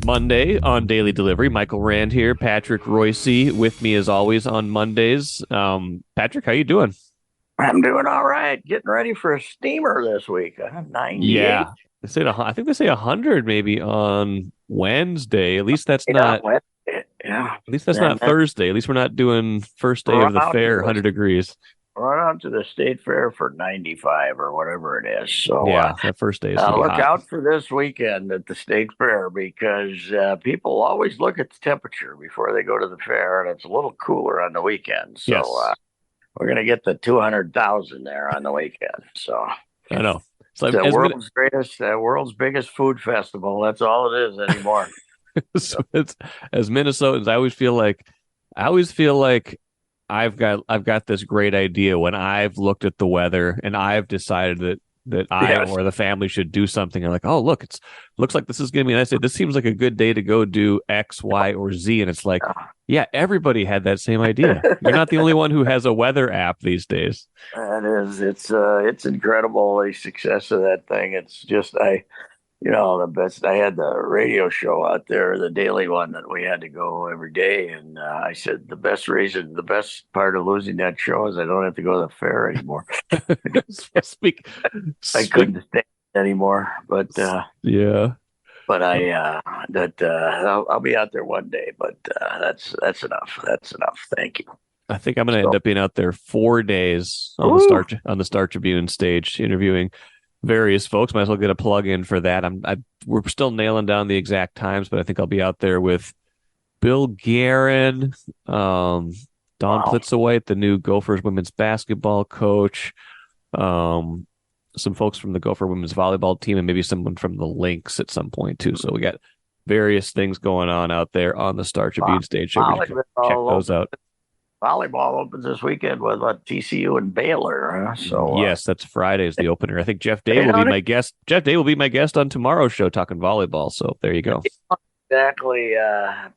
Monday on Daily Delivery. Michael Rand here, Patrick Reusse with me as always on Mondays. Patrick, how you doing? I'm doing all right. Getting ready for a steamer this week. 98. Yeah, I think they say 100 maybe on Wednesday. Yeah, yeah. At least that's And not then Thursday. At least we're not doing first day run of the out to fair, the 100 degrees. run out to the state fair for 95 or whatever it is. So Yeah, that first day is gonna be look hot. out for this weekend at the state fair because people always look at the temperature before they go to the fair, and it's a little cooler on the weekend. So Yes, we're gonna get the 200,000 there on the weekend. So I know. It's it's like the world's biggest food festival. That's all it is anymore. So, as Minnesotans, I always feel like I've got this great idea when I've looked at the weather and I've decided that I yes. or the family should do something. And like, oh look, looks like this is gonna be a nice day. This seems like a good day to go do X, Y, or Z. And it's like, yeah, everybody had that same idea. You're not the only one who has a weather app these days. It is. It's incredible the success of that thing. It's just the best. I had the radio show out there, the daily one that we had to go every day, and I said the best part of losing that show is I don't have to go to the fair anymore. speak, I speak. couldn't stand it anymore, Yeah. but I'll be out there one day. But that's enough. That's enough. Thank you. I think I'm going to end So, up being out there 4 days on the woo, Star Tribune stage, interviewing various folks. Might as well get a plug in for that. We're still nailing down the exact times, but I think I'll be out there with Bill Guerin, Don wow. Plitzowite, the new Gophers women's basketball coach, um, some folks from the Gopher women's volleyball team, and maybe someone from the Lynx at some point too. So we got various things going on out there on the Star Tribune stage. So we can check Volleyball those open. out. Volleyball opens this weekend with TCU and Baylor. Yes, that's Friday's the opener. I think Jeff Day they will be don't my guest. Jeff Day will be my guest on tomorrow's show talking volleyball. So there you go. exactly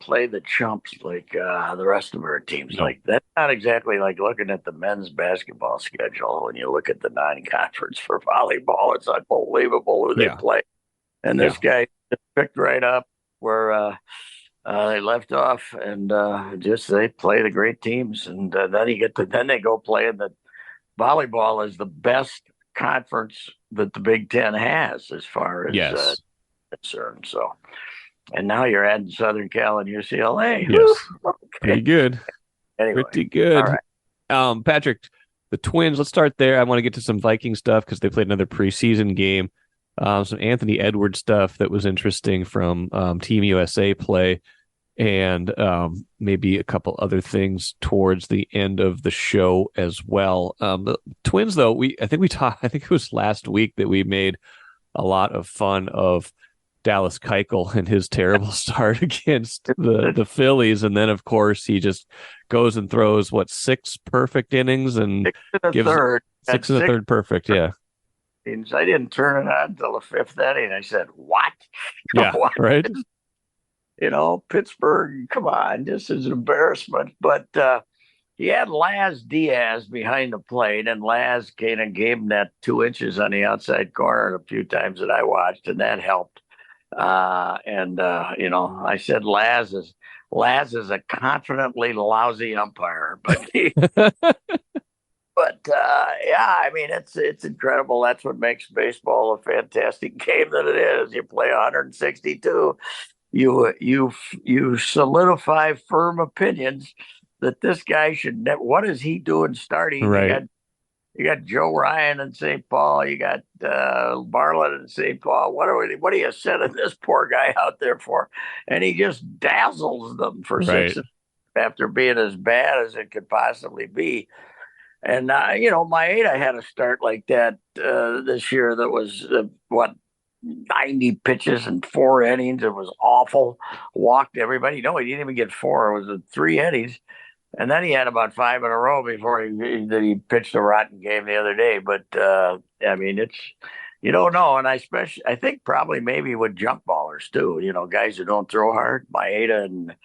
play the chumps like the rest of our teams. No. Like that's not exactly like looking at the men's basketball schedule. When you look at the non-conference for volleyball, it's unbelievable who they Yeah. play. And Yeah. this guy just picked right up where they left off, and just they play the great teams, and then they go play in the volleyball is the best conference that the Big Ten has as far as Yes. concerned. So, and now you're adding Southern Cal and UCLA. Whew, Yes. Pretty okay. good. Anyway, Pretty all good. right. Patrick, the Twins, let's start there. I want to get to some Viking stuff because they played another preseason game. Some Anthony Edwards stuff that was interesting from Team USA play, and maybe a couple other things towards the end of the show as well. The Twins, though, I think we talked. I think it was last week that we made a lot of fun of Dallas Keuchel and his terrible start against the Phillies, and then of course he just goes and throws six perfect innings and Six and a gives third. At six and a six third perfect. Yeah, innings, I didn't turn it on until the fifth inning. I said, "What? yeah, What? right. Pittsburgh, come on, this is an embarrassment." But he had Laz Diaz behind the plate, and Laz kind of gave him that 2 inches on the outside corner a few times that I watched, and that helped. I said Laz is a confidently lousy umpire, yeah, I mean it's incredible. That's what makes baseball a fantastic game that it is. You play 162. You solidify firm opinions that this guy should never. What is he doing starting? Right. You got Joe Ryan in St. Paul. You got Bartlett in St. Paul. What are you sending this poor guy out there for? And he just dazzles them for Right. after being as bad as it could possibly be. And Maeda had a start like that this year. That was 90 pitches and 4 innings. It was awful. Walked everybody. No, he didn't even get four. It was 3 innings. And then he had about five in a row before he pitched a rotten game the other day. But I mean, you don't know. And I think probably maybe with junk ballers too. Guys who don't throw hard. Maeda and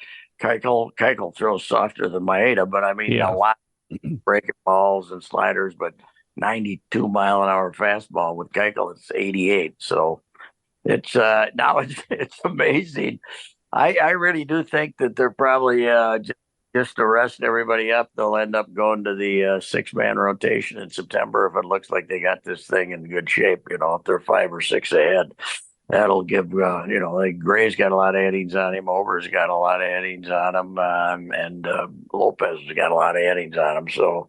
Keuchel throws softer than Maeda, but I mean a Yeah. lot of breaking balls and sliders. But 92-mile-an-hour fastball with Keuchel, it's 88. So it's now it's amazing I really do think that they're probably just to rest everybody up. They'll end up going to the 6-man rotation in September if it looks like they got this thing in good shape. If they're 5 or 6 ahead, that'll give like Gray's got a lot of innings on him, Over's got a lot of innings on him, and Lopez has got a lot of innings on him. So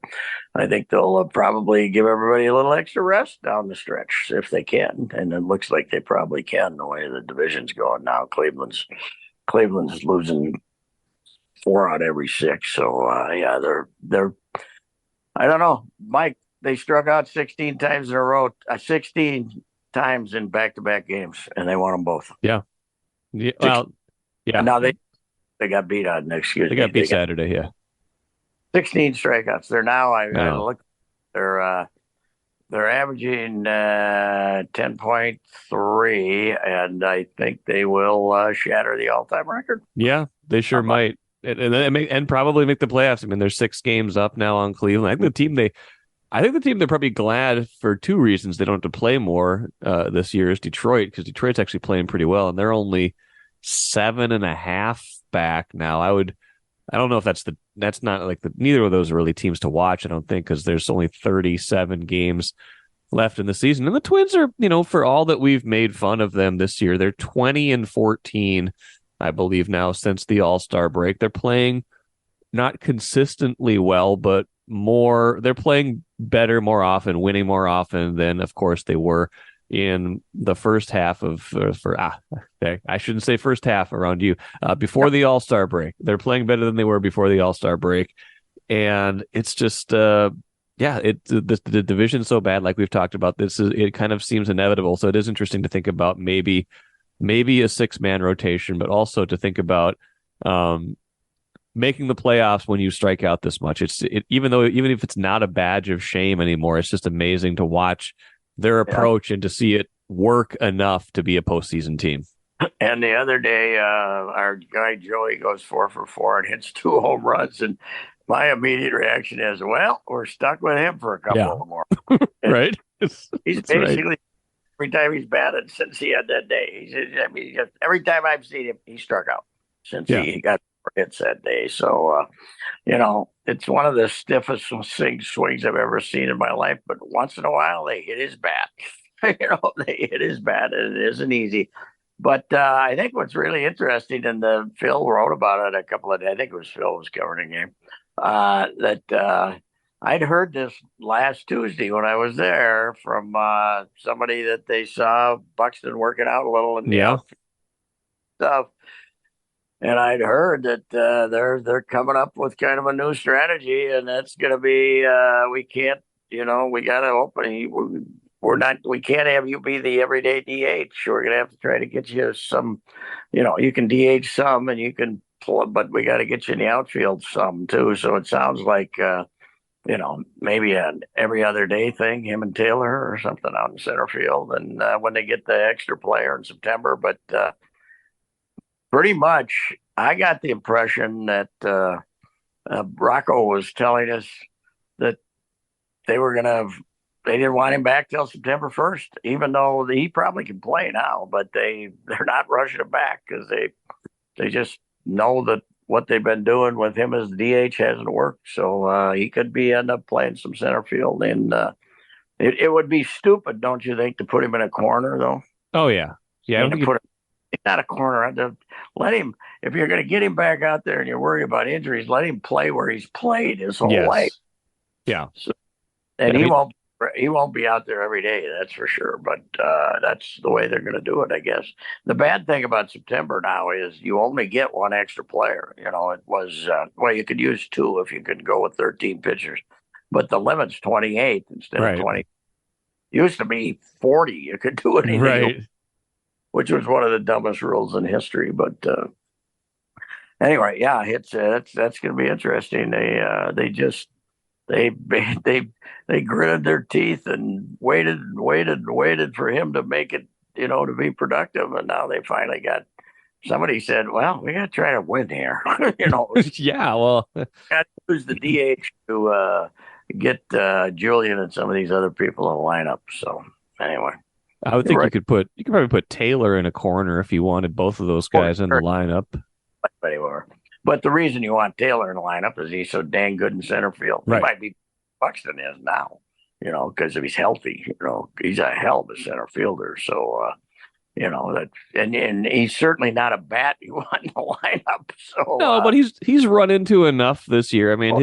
I think they'll probably give everybody a little extra rest down the stretch if they can, and it looks like they probably can the way the division's going now. Cleveland's losing 4 out of every 6. So yeah, they're I don't know, Mike. They struck out 16 times in a row, 16 times in back-to-back games, and they won them both. Yeah. Yeah. Well, yeah. And now they got beat on. Excuse They me. got beat Saturday. Yeah. 16 strikeouts. They're now. I look. They're averaging 10.3, and I think they will shatter the all-time record. Yeah, they sure might, and probably make the playoffs. I mean, they're 6 games up now on Cleveland. I think the team they're probably glad for 2 reasons. They don't have to play more this year is Detroit, because Detroit's actually playing pretty well, and they're only 7.5 back now. I don't know if that's not like neither of those are really teams to watch, I don't think, because there's only 37 games left in the season. And the Twins are, for all that we've made fun of them this year, they're 20-14, I believe now, since the All-Star break. They're playing not consistently well, but they're playing better more often, winning more often than, of course, they were in the first half I shouldn't say first half around you, before the All-Star break. They're playing better than they were before the All-Star break. And it's just, the division's so bad, like we've talked about. It kind of seems inevitable. So it is interesting to think about maybe a 6-man rotation, but also to think about, making the playoffs when you strike out this much. Even if it's not a badge of shame anymore, it's just amazing to watch their approach and to see it work enough to be a postseason team. And the other day, our guy Joey goes 4 for 4 and hits 2 home runs, and my immediate reaction is, well, we're stuck with him for a couple more. Right? He's basically every time he's batted since he had that day. Every time I've seen him, he struck out since he got hits that day. So, it's one of the stiffest swings I've ever seen in my life. But once in a while, they hit his bat. They hit his bat, and it isn't easy. But I think what's really interesting, and Phil wrote about it a couple of days. I think it was Phil who was covering the game. That I'd heard this last Tuesday when I was there from somebody that they saw Buxton working out a little in the outfield stuff. And I'd heard that they're coming up with kind of a new strategy, and that's going to be we can't, we got to open. We can't have you be the everyday DH. We're going to have to try to get you some, you can DH some and you can pull, but we got to get you in the outfield some too. So it sounds like, maybe an every other day thing, him and Taylor or something out in center field. And when they get the extra player in September, but pretty much, I got the impression that Rocco was telling us that they didn't want him back till September 1st, even though he probably can play now, but they're not rushing him back because they just know that what they've been doing with him as DH hasn't worked. So he could end up playing some center field, and it would be stupid, don't you think, to put him in a corner though? Oh yeah, yeah. I don't think not a corner. Let him, if you're going to get him back out there and you're worried about injuries, let him play where he's played his whole life. Yeah. So, and he won't be out there every day, that's for sure. But that's the way they're going to do it, I guess. The bad thing about September now is you only get 1 extra player. It was, you could use 2 if you could go with 13 pitchers. But the limit's 28 instead of 20. It used to be 40. You could do anything. Right. Which was one of the dumbest rules in history. But anyway, yeah, it's that's going to be interesting. They gritted their teeth and waited for him to make it, to be productive. And now they finally got. Somebody said, "Well, we got to try to win here." Yeah, well, got to use the DH to get Julian and some of these other people in the lineup. So anyway. I would think Right. you could probably put Taylor in a corner if you wanted both of those guys in the lineup. Anymore. But the reason you want Taylor in the lineup is he's so dang good in center field. He Right. might be Buxton is now, because if he's healthy, he's a hell of a center fielder. So, that, and he's certainly not a bat you want in the lineup. So, No, but he's run into enough this year. I mean,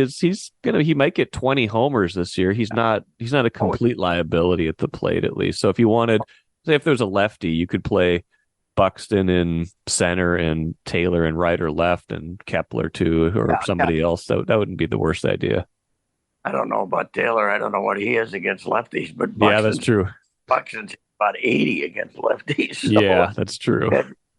he might get 20 homers this year. He's not a complete liability at the plate at least. So if you wanted, say if there's a lefty, you could play Buxton in center and Taylor in right or left and Kepler too or yeah, somebody else. That wouldn't be the worst idea. I don't know about Taylor. I don't know what he is against lefties, but Yeah, that's true. Buxton's about 80 against lefties. So Yeah, that's true.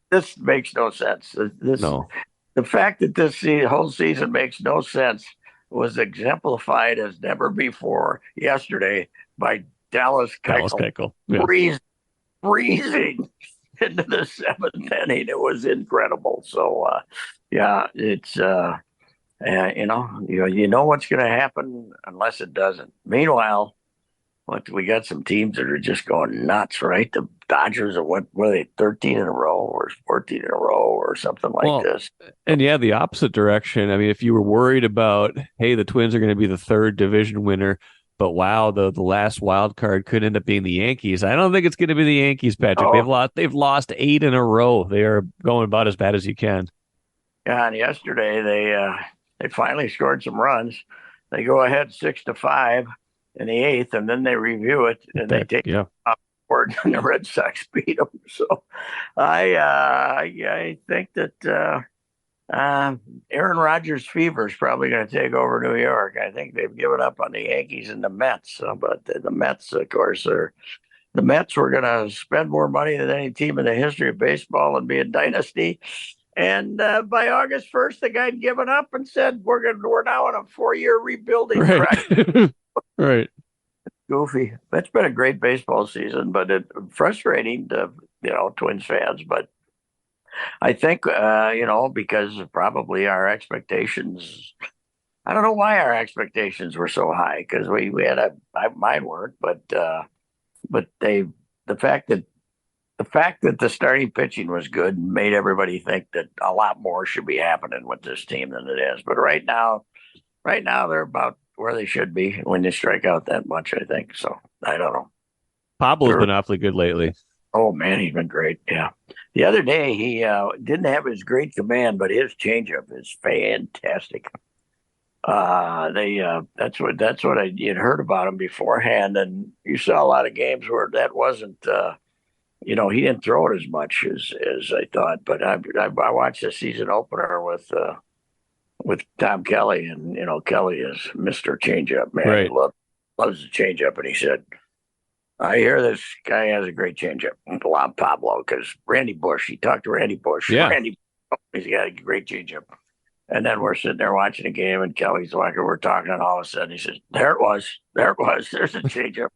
this makes no sense. No. The fact that whole season makes no sense was exemplified as never before yesterday by Dallas Dallas Keuchel Keuchel. Yeah. freezing into the seventh inning. It was incredible. So, yeah, it's you know what's going to happen unless it doesn't. Meanwhile, we got some teams that are just going nuts, right? The Dodgers are what were they 13 in a row or 14 in a row or something like Well, this. and yeah, the opposite direction. I mean, if you were worried about, hey, the Twins are going to be the third division winner, but wow, the last wild card could end up being the Yankees. I don't think it's going to be the Yankees, Patrick. Oh, They've lost 8 in a row. They are going about as bad as you can. yeah, and yesterday they finally scored some runs. They go ahead 6-5 in the eighth, and then they review it and they take Yeah. up forward, and the Red Sox beat them. So I think that Aaron Rodgers' fever is probably going to take over New York. I think they've given up on the Yankees and the Mets, but the Mets, of course, are. The Mets were going to spend more money than any team in the history of baseball and be a dynasty. And by August 1st, the guy had given up and said, "We're now in a 4-year rebuilding Right. track." Right. Goofy. That's been a great baseball season, but it's frustrating to Twins fans. But I think because probably our expectations. I don't know why our expectations were so high because we had mine weren't, but they the fact that the starting pitching was good made everybody think that a lot more should be happening with this team than it is. But right now they're about where they should be when they strike out that much, I think. So I don't know. Pablo's been awfully good lately. Oh man, he's been great. Yeah. The other day he didn't have his great command, but his changeup is fantastic. That's what I had heard about him beforehand, and you saw a lot of games where that wasn't. He didn't throw it as much as I thought. But I watched the season opener with Tom Kelly, and Kelly is Mister Changeup man. Right. He loves the changeup, and he said, "I hear this guy has a great changeup." Pablo, because Randy Bush. He talked to Randy Bush. Yeah. He's got a great changeup. And then we're sitting there watching a game, and Kelly's like, we're talking, and all of a sudden he says, "There it was. There's a changeup."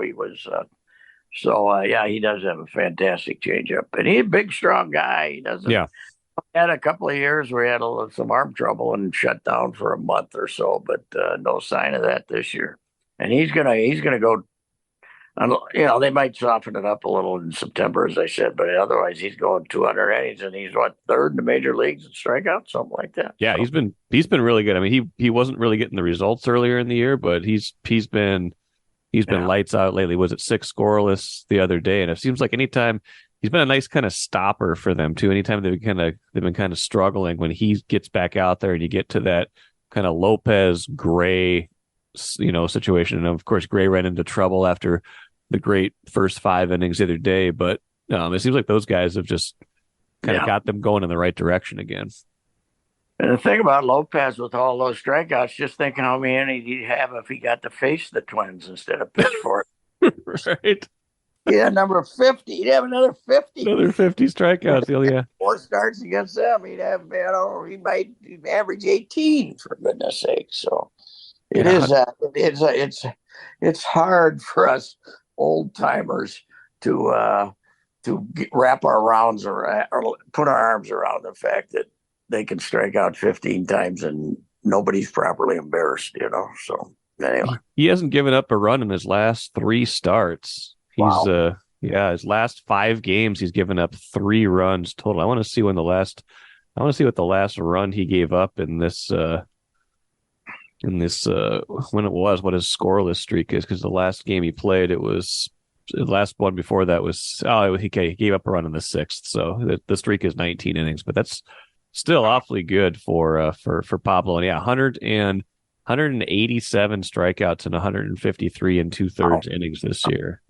He was. Yeah, he does have a fantastic changeup, and he's a big, strong guy. He doesn't. Yeah. Had a couple of years where he had some arm trouble and shut down for a month or so, but no sign of that this year. And he's gonna go. They might soften it up a little in September, as I said, but otherwise he's going 200 innings, and he's third in the major leagues in strikeouts, something like that. Yeah, so. he's been really good. I mean, he wasn't really getting the results earlier in the year, but he's been lights out lately. Was it 6 scoreless the other day? And it seems like anytime he's been a nice kind of stopper for them too. Anytime they've been kind of struggling, when he gets back out there and you get to that kind of Lopez Gray, situation. And of course, Gray ran into trouble after the great first 5 innings the other day, but it seems like those guys have just kind of got them going in the right direction again. And the thing about Lopez with all those strikeouts, just think how many he'd have if he got to face the Twins instead of pitch for it. Right. Yeah, number 50. He'd have another 50. Another 50 strikeouts. Yeah. 4 starts against them. He'd have, he might average 18 for goodness sake. So it's hard for us old timers to wrap our rounds or put our arms around the fact that they can strike out 15 times and nobody's properly embarrassed, So anyway, he hasn't given up a run in his last 3 starts. He's his last 5 games he's given up 3 runs total. I want to see what the last run he gave up in this when it was, what his scoreless streak is, because the last game he played, it was the last one before that was he gave up a run in the 6th, so the streak is 19 innings, but that's still awfully good for Pablo. And yeah, 187 strikeouts and 153 and 2/3 innings this year.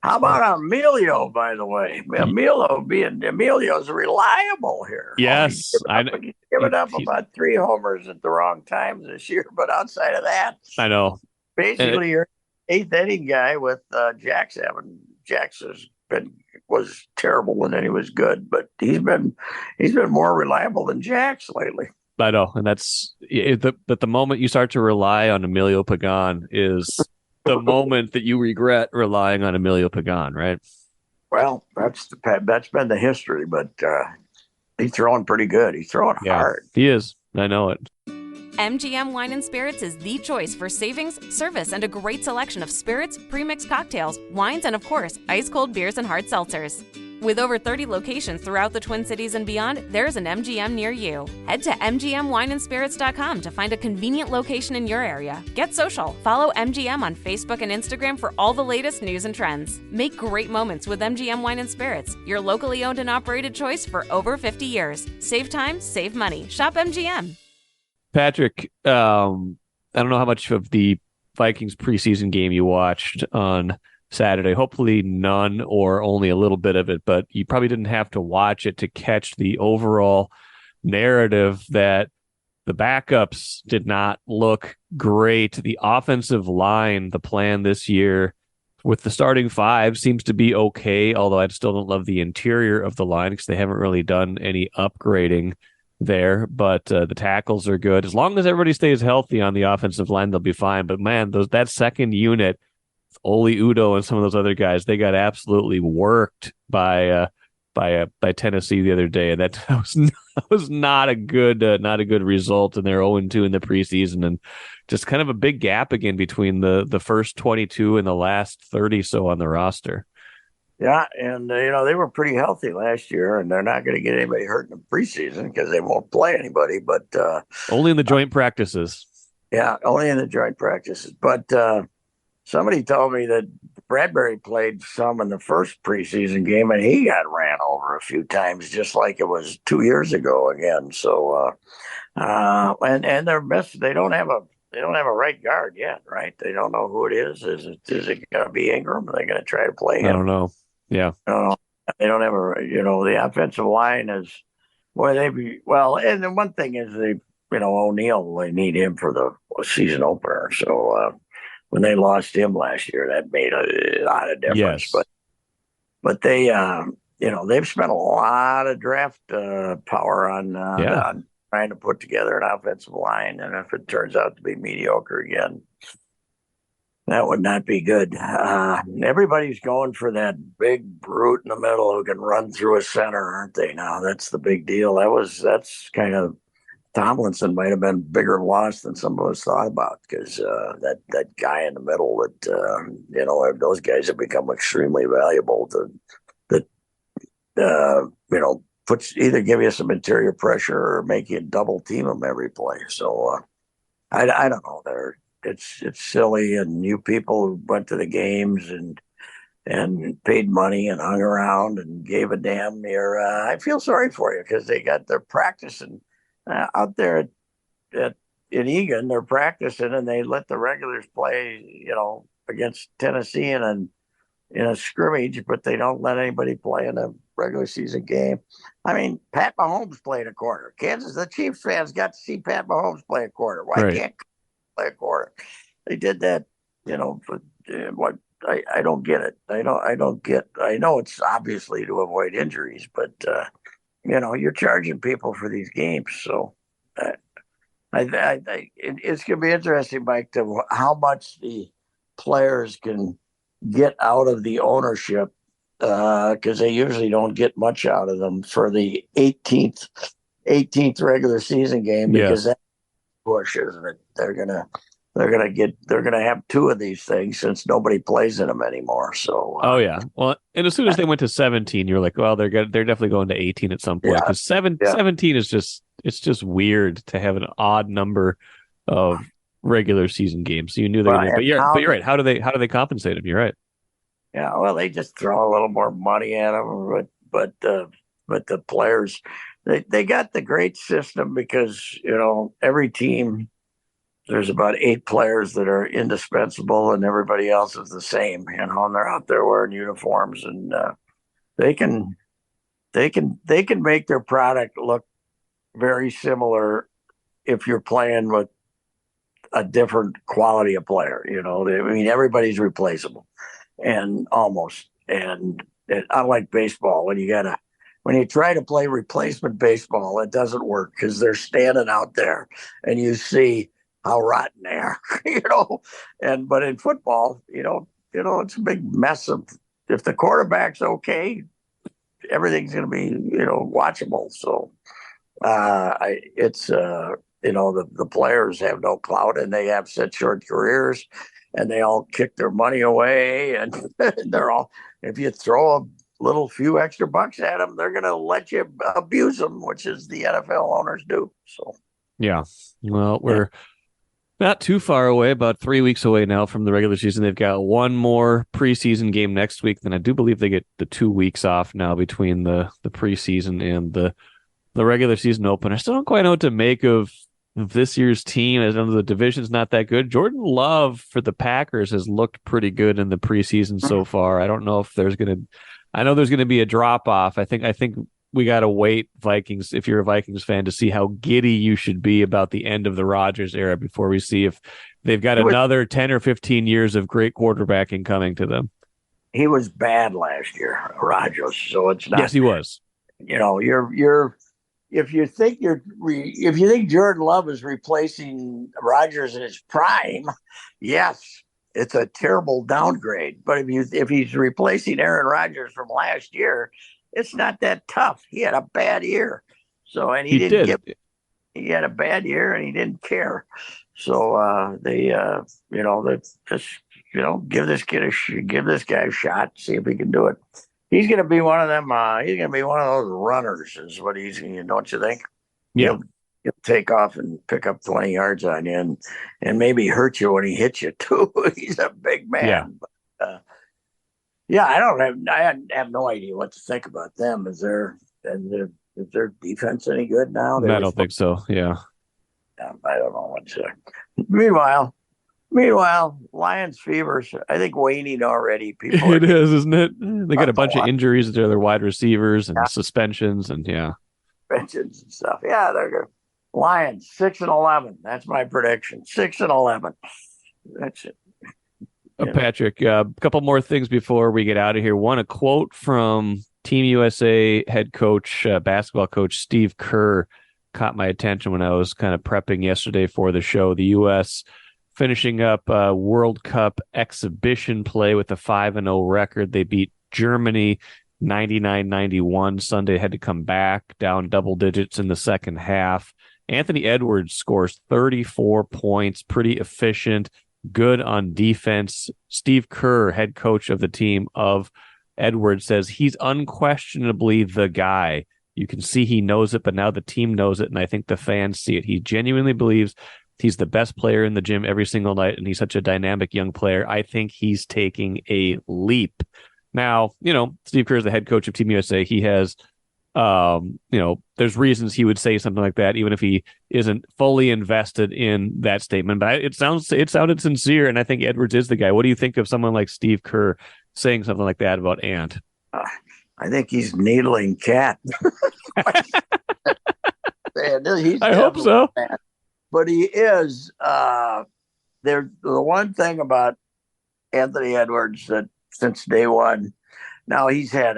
How about Emilio, by the way? Emilio's reliable here. Yes. He's given up about 3 homers at the wrong times this year, but outside of that, I know. Basically, your 8th inning guy with Jax having. Jax was terrible and then he was good, but he's been more reliable than Jax lately. I know, and that's but the moment you start to rely on Emilio Pagan is the moment that you regret relying on Emilio Pagan, right? Well, that's been the history, but he's throwing pretty good. He's throwing hard. He is. I know it. MGM Wine and Spirits is the choice for savings, service, and a great selection of spirits, premixed cocktails, wines, and of course, ice-cold beers and hard seltzers. With over 30 locations throughout the Twin Cities and beyond, there's an MGM near you. Head to mgmwineandspirits.com to find a convenient location in your area. Get social. Follow MGM on Facebook and Instagram for all the latest news and trends. Make great moments with MGM Wine and Spirits, your locally owned and operated choice for over 50 years. Save time, save money. Shop MGM. Patrick, I don't know how much of the Vikings preseason game you watched on Saturday. Hopefully none or only a little bit of it, but you probably didn't have to watch it to catch the overall narrative that the backups did not look great. The offensive line, the plan this year with the starting 5 seems to be okay, although I still don't love the interior of the line because they haven't really done any upgrading there, but the tackles are good. As long as everybody stays healthy on the offensive line, they'll be fine. But man, that second unit, Oli Udo and some of those other guys, they got absolutely worked by Tennessee the other day. That was not a good result, and they're 0-2 in the preseason, and just kind of a big gap again between the first 22 and the last 30 so on the roster. Yeah, and they were pretty healthy last year, and they're not going to get anybody hurt in the preseason because they won't play anybody. But only in the joint practices. Yeah, only in the joint practices. But somebody told me that Bradbury played some in the first preseason game, and he got ran over a few times, just like it was 2 years ago again. So, and they're missing. They don't have a right guard yet, right? They don't know who it is. Is it going to be Ingram? Are they going to try to play him? I don't know. Yeah. They don't have the offensive line is and the one thing is O'Neal, they need him for the season opener. So when they lost him last year, that made a lot of difference. Yes. But they they've spent a lot of draft power on trying to put together an offensive line, and if it turns out to be mediocre again, that would not be good. Everybody's going for that big brute in the middle who can run through a center, aren't they? Now that's the big deal. That's kind of Tomlinson might have been bigger loss than some of us thought about, because that guy in the middle that those guys have become extremely valuable either give you some interior pressure or make you double team them every play. So I don't know. It's silly, and you people who went to the games and paid money and hung around and gave a damn, I feel sorry for you, because they're practicing out there in Egan. They're practicing, and they let the regulars play, against Tennessee in a scrimmage, but they don't let anybody play in a regular season game. I mean, Pat Mahomes played a quarter. The Chiefs fans got to see Pat Mahomes play a quarter. Why can't play a quarter? They did that, but what I don't get it. I know it's obviously to avoid injuries, but you're charging people for these games, so it's going to be interesting, Mike, to how much the players can get out of the ownership, because they usually don't get much out of them for the 18th regular season game, because that push, isn't it? They're gonna they're gonna have two of these things since nobody plays in them anymore. So Oh yeah. Well, and as soon as they went to 17, you're like, well, they're definitely going to 18 at some point, yeah, because yeah. 17 is just weird to have an odd number of regular season games. So you knew they're Well, gonna, and but now, you're right. How do they compensate them? You're right. yeah, well, they just throw a little more money at them, but the players, they got the great system because every team there's about 8 players that are indispensable, and everybody else is the same. And they're out there wearing uniforms, and they can they can make their product look very similar if you're playing with a different quality of player. I mean, everybody's replaceable, and almost. And unlike baseball, when you try to play replacement baseball, it doesn't work because they're standing out there, and you see how rotten they are. But in football, it's a big mess of if the quarterback's okay, everything's going to be watchable. So it's the players have no clout, and they have such short careers, and they all kick their money away, and they're all, if you throw a little few extra bucks at them, they're going to let you abuse them, which is the NFL owners do. So Yeah. Well, we're not too far away, about 3 weeks away now from the regular season. They've got one more preseason game next week. Then I do believe they get the 2 weeks off now between the preseason and the regular season opener. I still don't quite know what to make of this year's team, as the division's not that good. Jordan Love for the Packers has looked pretty good in the preseason so far. I don't know if I know there's gonna be a drop off. I think we gotta wait, Vikings, if you're a Vikings fan, to see how giddy you should be about the end of the Rodgers era before we see if they've got another 10 or 15 years of great quarterbacking coming to them. he was bad last year, Rodgers. So it's not. Yes, he was. You're if you think Jordan Love is replacing Rodgers in his prime, yes, it's a terrible downgrade. But if he's replacing Aaron Rodgers from last year, it's not that tough. He had a bad year, and he did. He had a bad year, and he didn't care. So they just give this guy a shot, see if he can do it. He's going to be one of them. He's going to be one of those runners, is what he's. Don't you think? Yeah. He'll take off and pick up 20 yards on you, and maybe hurt you when he hits you too. He's a big man. Yeah. But, I have no idea what to think about them. Is their defense any good now? I don't think so. Yeah. I don't know what's there. Meanwhile, Lions fevers, I think, waning already. People it is, isn't it? They got a bunch of injuries to their wide receivers and suspensions, and suspensions and stuff. Yeah, they're good. Lions 6-11. That's my prediction. 6-11. That's it. Patrick, a couple more things before we get out of here. One, a quote from Team USA head coach, basketball coach Steve Kerr, caught my attention when I was kind of prepping yesterday for the show. The U.S. finishing up World Cup exhibition play with a 5-0 record. They beat Germany 99-91. Sunday had to come back down double digits in the second half. Anthony Edwards scores 34 points, pretty efficient, good on defense. Steve Kerr, head coach of the team of Edwards, says he's unquestionably the guy. You can see he knows it, but now the team knows it, and I think the fans see it. He genuinely believes he's the best player in the gym every single night, and he's such a dynamic young player. I think he's taking a leap. Now, Steve Kerr is the head coach of Team USA. He has, there's reasons he would say something like that, even if he isn't fully invested in that statement. But it sounded sincere, and I think Edwards is the guy. What do you think of someone like Steve Kerr saying something like that about Ant? I think he's needling Cat. I hope so. Man. But he is. There's the one thing about Anthony Edwards that since day one, now he's had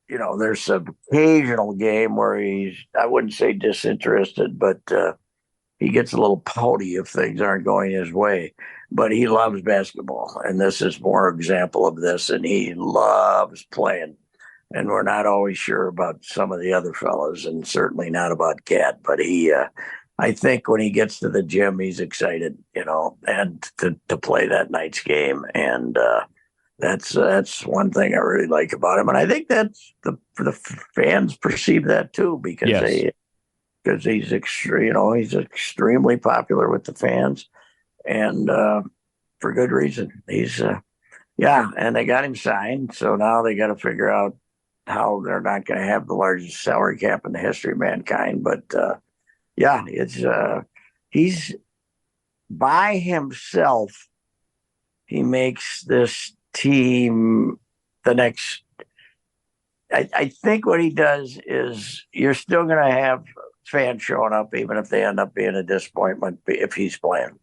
there's some occasional game where I wouldn't say disinterested, but he gets a little pouty if things aren't going his way. But he loves basketball, and this is more example of this, and he loves playing. And we're not always sure about some of the other fellas, and certainly not about Cat, but he I think when he gets to the gym, he's excited, and to play that night's game. And that's one thing I really like about him. And I think that's the fans perceive that too, because Yes. he's he's extremely popular with the fans, and for good reason. He's and they got him signed, so now they got to figure out how they're not going to have the largest salary cap in the history of mankind. But it's he's by himself. He makes this team the next. I think what he does is you're still going to have fans showing up, even if they end up being a disappointment if he's playing.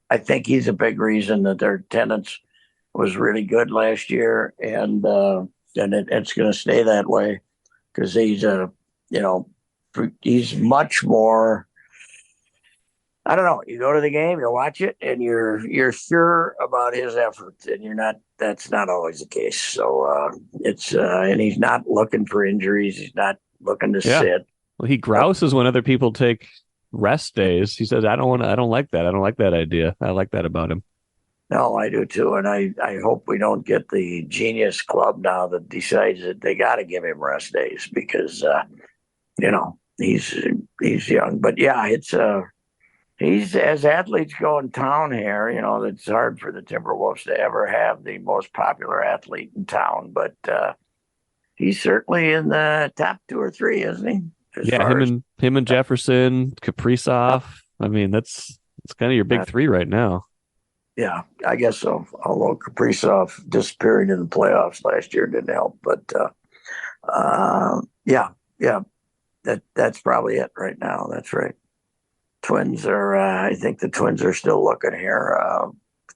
I think he's a big reason that their attendance was really good last year, and it's going to stay that way because he's much more. I don't know. You go to the game, you watch it, and you're sure about his efforts, and you're not. That's not always the case. So and he's not looking for injuries. He's not looking to sit. Well, he grouses when other people take rest days. He says, I don't like that. I don't like that idea. I like that about him. No, I do too. And I hope we don't get the genius club now that decides that they got to give him rest days because, he's young. But yeah, he's, as athletes go in town here, it's hard for the Timberwolves to ever have the most popular athlete in town. But he's certainly in the top 2 or 3, isn't he? Him and Jefferson, Kaprizov. I mean, it's kind of your big 3 right now. Yeah, I guess so. Although Kaprizov disappearing in the playoffs last year didn't help, but that's probably it right now. That's right. Twins are. I think the Twins are still looking here.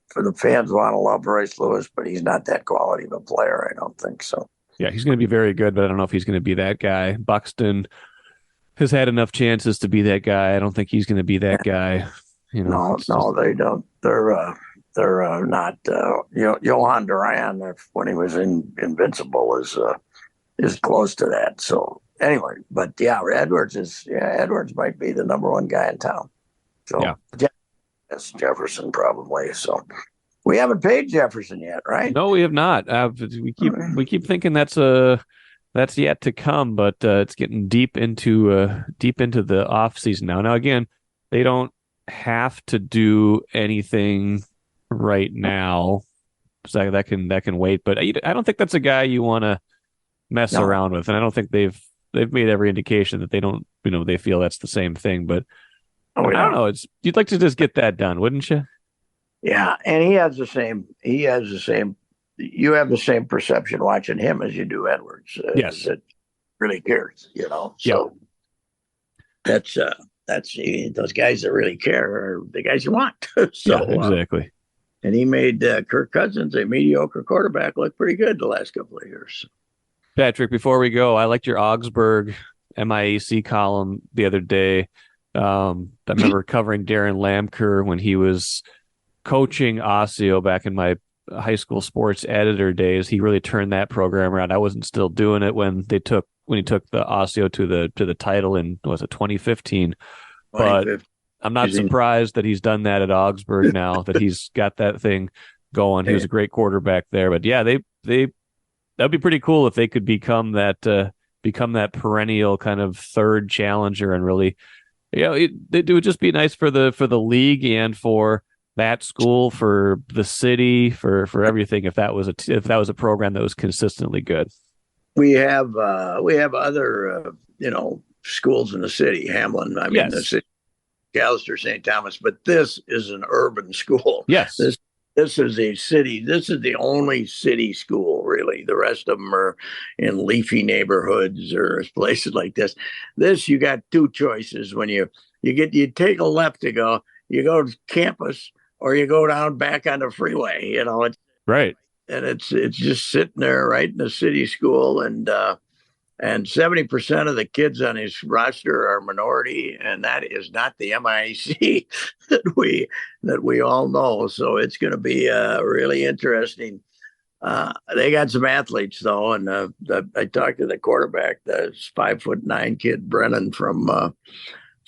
For the fans, want to love Royce Lewis, but he's not that quality of a player. I don't think so. Yeah, he's going to be very good, but I don't know if he's going to be that guy. Buxton has had enough chances to be that guy. I don't think he's going to be that guy. No, they don't. They're not. Johan Duran, when he was invincible, is close to that. So anyway, but yeah, Edwards might be the number 1 guy in town. So that's Jefferson probably. So we haven't paid Jefferson yet, right? No, we have not. We keep thinking that's yet to come, but it's getting deep into the off season now. Now again, they don't have to do anything right now, so that can wait. But I don't think that's a guy you want to mess around with, and I don't think they've made every indication that they don't. They feel that's the same thing. But I don't know. You'd like to just get that done, wouldn't you? Yeah, and he has the same. You have the same perception watching him as you do Edwards. Yes, that really cares. So that's those guys that really care are the guys you want. Exactly. And he made Kirk Cousins, a mediocre quarterback, look pretty good the last couple of years. Patrick, before we go, I liked your Augsburg MIAC column the other day. I remember covering Darren Lamker when he was coaching Osseo back in my high school sports editor days. He really turned that program around. I wasn't still doing it when he took the Osseo to the title in 2015. But I'm not surprised that he's done that at Augsburg now, that he's got that thing going. He was a great quarterback there. But yeah, that'd be pretty cool if they could become that perennial kind of third challenger, and really, it would just be nice for the league and for that school, for the city, for everything. If that was a program that was consistently good. We have other schools in the city, Hamlin. The city, Gallister, St. Thomas, but this is an urban school. Yes, this is a city. This is the only city school, really. The rest of them are in leafy neighborhoods or places like this. You got 2 choices when you take a left to go. You go to campus, or you go down back on the freeway. It's right. And it's just sitting there right in the city school, and 70% of the kids on his roster are minority, and that is not the MIAC that we all know. So it's going to be really interesting. They got some athletes though, and I talked to the quarterback, the 5'9" kid Brennan from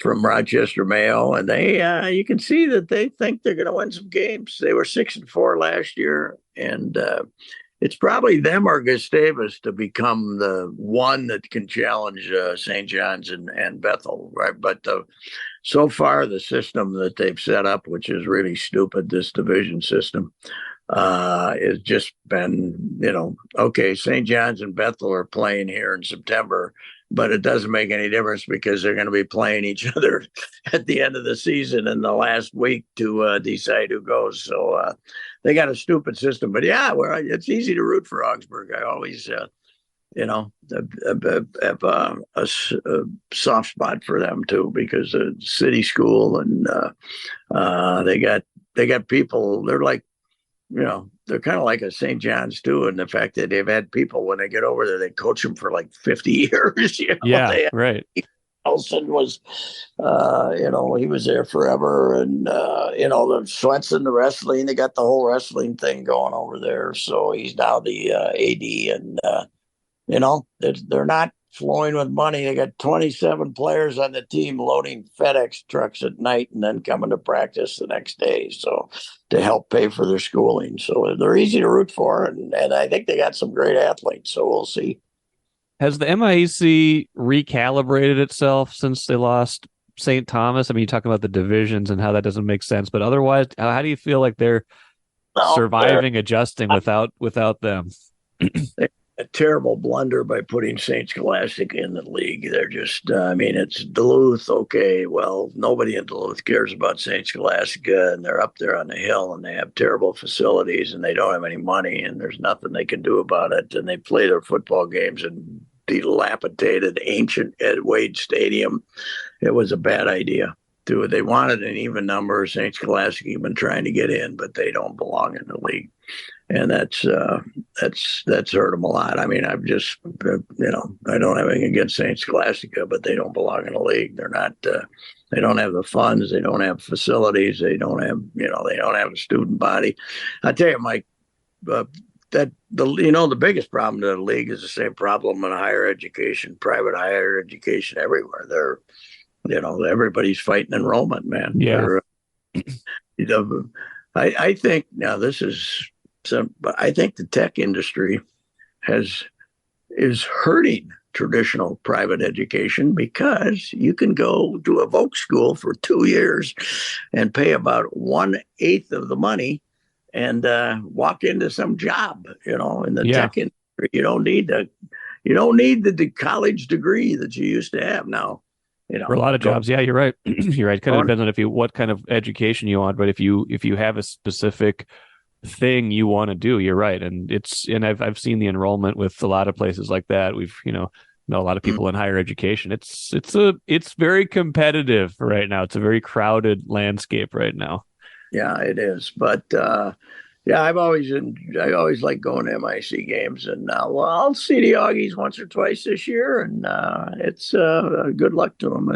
from Rochester Mayo, and they you can see that they think they're going to win some games. They were 6-4 last year, and it's probably them or Gustavus to become the one that can challenge St. John's and Bethel, right? But so far, the system that they've set up, which is really stupid, this division system, has just been, okay, St. John's and Bethel are playing here in September, but it doesn't make any difference because they're going to be playing each other at the end of the season in the last week to decide who goes. So they got a stupid system. But yeah, well, it's easy to root for Augsburg. I always, have a soft spot for them too, because it's city school, and they got people. They're like, they're kind of like a St. John's too, and the fact that they've had people when they get over there, they coach them for like 50 years. Yeah, right. Nelson was, he was there forever, and the Swenson, the wrestling, they got the whole wrestling thing going over there. So he's now the AD, and they're not flowing with money. They got 27 players on the team loading FedEx trucks at night and then coming to practice the next day, so to help pay for their schooling. So they're easy to root for, and I think they got some great athletes. So we'll see. Has the MIAC recalibrated itself since they lost St. Thomas? I mean, you talk about the divisions and how that doesn't make sense, but otherwise, how do you feel like they're surviving, adjusting without them? A terrible blunder by putting St. Scholastic in the league. They're just, it's Duluth. Okay, well, nobody in Duluth cares about St. Scholastica, and they're up there on the hill, and they have terrible facilities, and they don't have any money, and there's nothing they can do about it. And they play their football games in dilapidated, ancient Ed Wade Stadium. It was a bad idea. They wanted an even number. St. Scholastic even trying to get in, but they don't belong in the league. And that's hurt them a lot. I mean, I've just, I don't have anything against St. Scholastica, but they don't belong in the league. They're not, they don't have the funds. They don't have facilities. They don't have, they don't have a student body. I tell you, Mike, the biggest problem to the league is the same problem in higher education, private higher education everywhere. They're, everybody's fighting enrollment, man. Yeah. I think now this is but I think the tech industry is hurting traditional private education, because you can go to a Voc school for 2 years and pay about 1/8 of the money and walk into some job, in the tech industry. You don't need the college degree that you used to have now. For a lot of jobs, yeah, you're right. You're right. Kind of depends on what kind of education you want, but if you have a specific thing you want to do, you're right. And I've seen the enrollment with a lot of places like that. We've know a lot of people in higher education. It's very competitive right now. It's a very crowded landscape right now. Yeah, it is. But I always like going to MIC games, and I'll see the Augies once or twice this year, and it's good luck to them.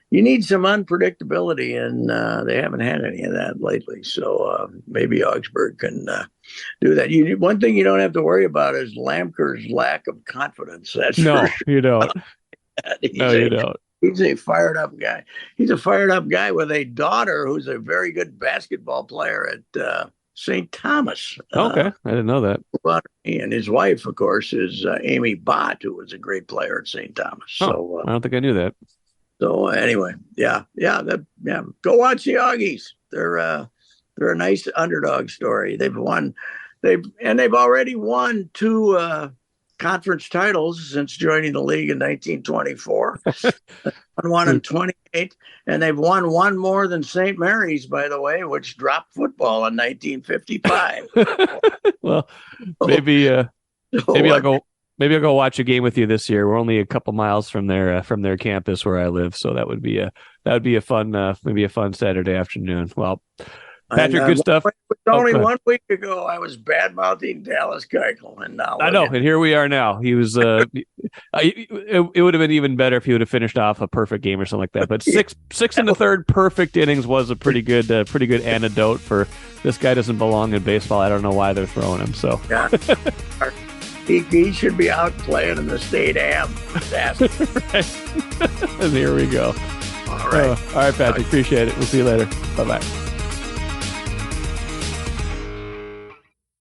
You need some unpredictability, and they haven't had any of that lately. So maybe Augsburg can do that. One thing you don't have to worry about is Lamker's lack of confidence. That's no, for sure. You don't. You don't. He's a fired up guy. He's a fired up guy with a daughter who's a very good basketball player at St. Thomas. Okay, I didn't know that. And his wife, of course, is Amy Bott, who was a great player at St. Thomas. Oh, So I don't think I knew that. So anyway, go watch the Augies. They're a nice underdog story. They've already won 2 conference titles since joining the league in 1924. One in 28, and they've won one more than St. Mary's, by the way, which dropped football in 1955. Well, maybe I'll go. Maybe I'll go watch a game with you this year. We're only a couple miles from their campus where I live, so that would be a fun Saturday afternoon. Well, Patrick, good stuff. Only 1 week ago, I was bad mouthing Dallas Keuchel, and now I know, and here we are now. He was. It would have been even better if he would have finished off a perfect game or something like that. But six in the third perfect innings was a pretty good antidote for this guy doesn't belong in baseball. I don't know why they're throwing him. So. Yeah. He should be out playing in the state am. Right. And here we go. All right. All right, Patrick. Appreciate it. We'll see you later. Bye-bye.